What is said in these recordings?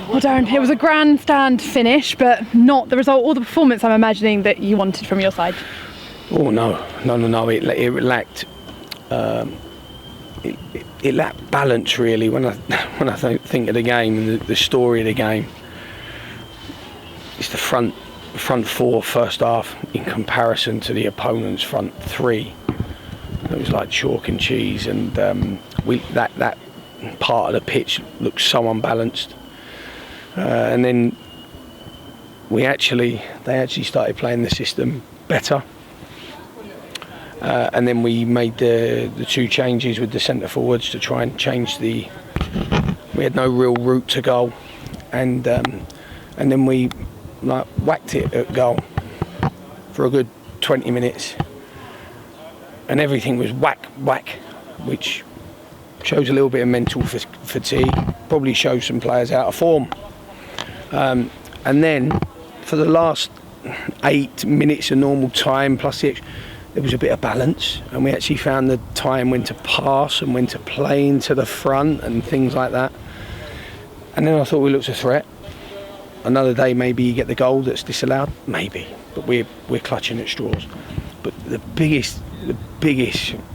Well, Darren, it was a grandstand finish, but not the result or the performance I'm imagining that you wanted from your side. Oh no! It lacked. It lacked balance really. When I think of the game and the story of the game, it's the front four first half in comparison to the opponent's front three. It was like chalk and cheese, and that part of the pitch looked so unbalanced. And then they actually started playing the system better. And then we made the two changes with the centre forwards to try and change we had no real route to goal, and then we whacked it at goal for a good 20 minutes, and everything was whack, which shows a little bit of mental fatigue, probably shows some players out of form. And then for the last 8 minutes of normal time plus there was a bit of balance, and we actually found the time when to pass and when to play into the front and things like that. And then I thought we looked a threat. Another day maybe you get the goal that's disallowed, maybe, but we're clutching at straws. But the biggest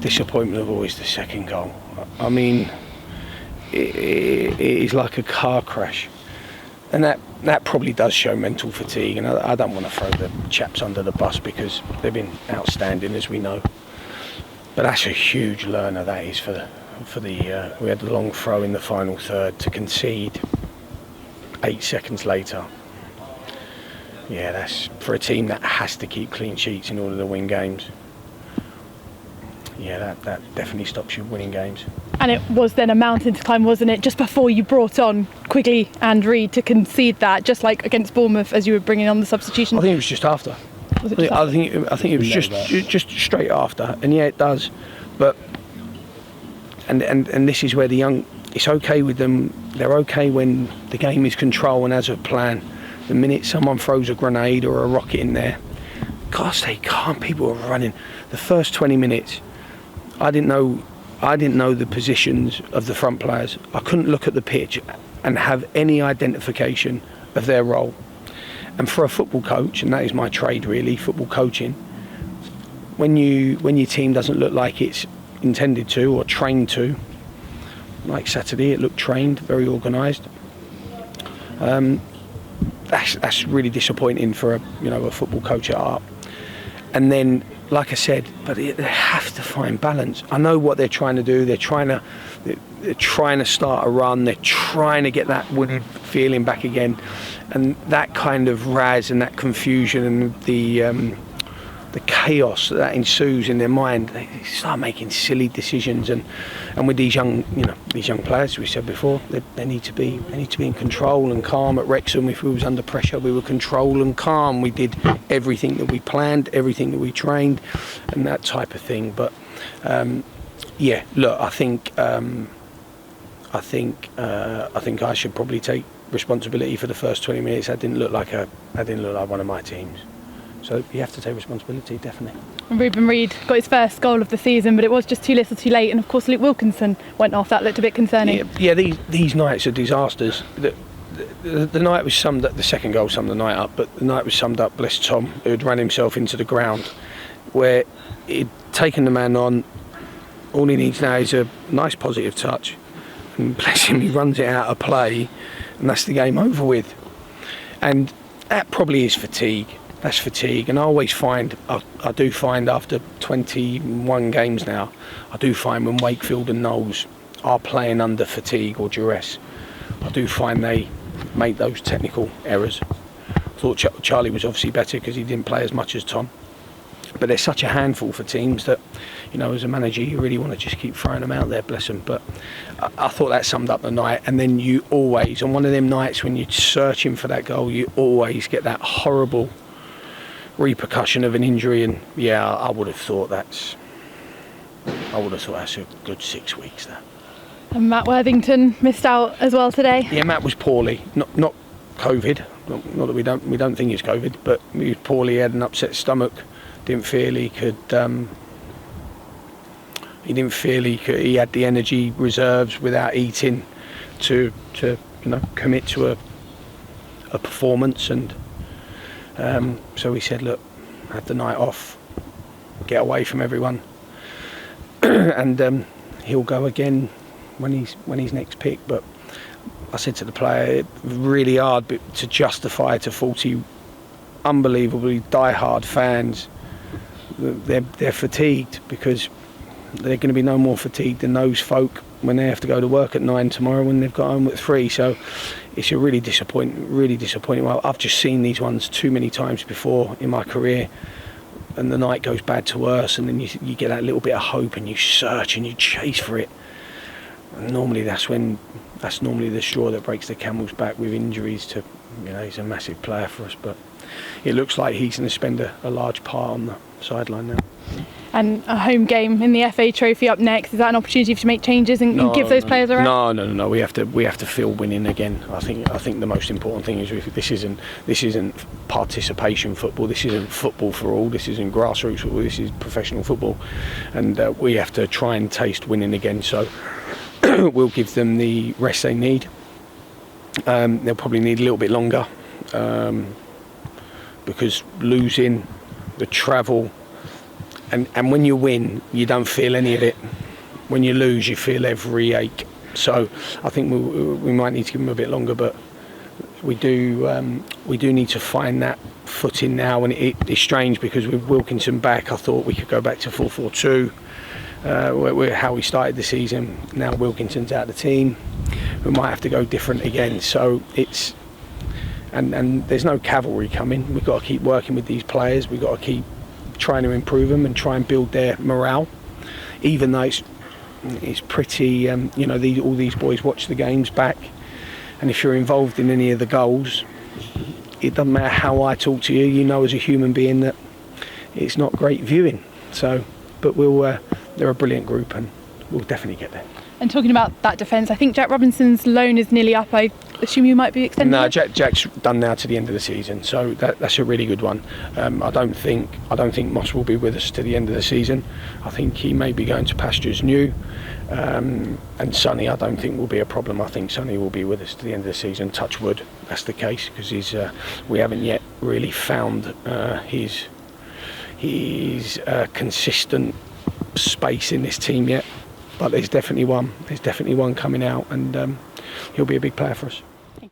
disappointment of all is the second goal. I mean, it is like a car crash, and that probably does show mental fatigue. And I don't want to throw the chaps under the bus because they've been outstanding, as we know. But that's a huge learner, that is, for the we had the long throw in the final third to concede 8 seconds later. Yeah, that's for a team that has to keep clean sheets in order to win games. Yeah, that definitely stops you winning games. And it was then a mountain to climb, wasn't it, just before you brought on Quigley and Reid to concede that, just like against Bournemouth as you were bringing on the substitution? I think it was just after. Was it just after? I think it was just straight after, and yeah, it does. But and this is where the young, it's okay with them. They're okay when the game is control and has a plan. The minute someone throws a grenade or a rocket in there, gosh, they can't. People are running. The first 20 minutes, I didn't know the positions of the front players. I couldn't look at the pitch and have any identification of their role. And for a football coach, and that is my trade really, football coaching, when your team doesn't look like it's intended to or trained to, like Saturday, it looked trained, very organised. That's really disappointing for a football coach at heart. And then, like I said, but they have to find balance. I know what they're trying to do. They're trying to start a run. They're trying to get that winning feeling back again, and that kind of raz and that confusion and the chaos that ensues in their mind. They start making silly decisions, and with these young players, we said before, they need to be in control and calm. At Wrexham, if we was under pressure, we were control and calm. We did everything that we planned, everything that we trained, and that type of thing. But look, I think I should probably take responsibility for the first 20 minutes. That didn't look like one of my teams. So you have to take responsibility, definitely. And Ruben Reid got his first goal of the season, but it was just too little too late. And of course Luke Wilkinson went off. That looked a bit concerning. Yeah, these nights are disasters. The night was summed up, the second goal summed the night up, but the night was summed up, bless Tom, who had run himself into the ground, where he'd taken the man on. All he needs now is a nice positive touch, and bless him, he runs it out of play, and that's the game over with. And that probably is fatigue. That's fatigue, and I always find, I do find after 21 games now, I do find when Wakefield and Knowles are playing under fatigue or duress, I do find they make those technical errors. I thought Charlie was obviously better because he didn't play as much as Tom, but they're such a handful for teams that, as a manager, you really want to just keep throwing them out there, bless them. But I thought that summed up the night. And then you always, on one of them nights when you're searching for that goal, you always get that horrible repercussion of an injury. And yeah, I would have thought that's a good 6 weeks there. And Matt Worthington missed out as well today. Yeah, Matt was poorly, not COVID. Not that we don't think it's COVID, but he was poorly. He had an upset stomach. Didn't feel he could. He had the energy reserves without eating to commit to a performance, and so we said, look, have the night off, get away from everyone, and he'll go again when he's next picked. But I said to the player, really hard to justify to 40 unbelievably die-hard fans. They're fatigued, because they're going to be no more fatigued than those folk when they have to go to work at 9 tomorrow when they've got home at 3. So it's a really disappointing. Well, I've just seen these ones too many times before in my career, and the night goes bad to worse, and then you get that little bit of hope and you search and you chase for it. And normally that's normally the straw that breaks the camel's back with injuries to, he's a massive player for us, but it looks like he's going to spend a large part on the sideline now. And a home game in the FA Trophy up next. Is that an opportunity to make changes and give those players a rest? No. We have to feel winning again. I think the most important thing is this isn't participation football. This isn't football for all. This isn't grassroots football. This is professional football, and we have to try and taste winning again. So we'll give them the rest they need. They'll probably need a little bit longer, because losing, the travel. And when you win, you don't feel any of it. When you lose, you feel every ache. So I think we might need to give them a bit longer, but we do need to find that footing now. And it's strange, because with Wilkinson back, I thought we could go back to 4-4-2, how we started the season. Now Wilkinson's out of the team, we might have to go different again. So it's and there's no cavalry coming. We've got to keep working with these players. We've got to keep trying to improve them and try and build their morale, even though it's pretty all these boys watch the games back, and if you're involved in any of the goals, it doesn't matter how I talk to you, as a human being that it's not great viewing. So but they're a brilliant group, and we'll definitely get there. And talking about that defence, I think Jack Robinson's loan is nearly up. I assume you might be extending. No, Jack's done now to the end of the season, so that's a really good one. I don't think Moss will be with us to the end of the season. I think he may be going to pastures new, and Sonny I don't think will be a problem. I think Sonny will be with us to the end of the season. Touch wood, that's the case, because we haven't yet really found his consistent space in this team yet. But there's definitely one coming out, and he'll be a big player for us.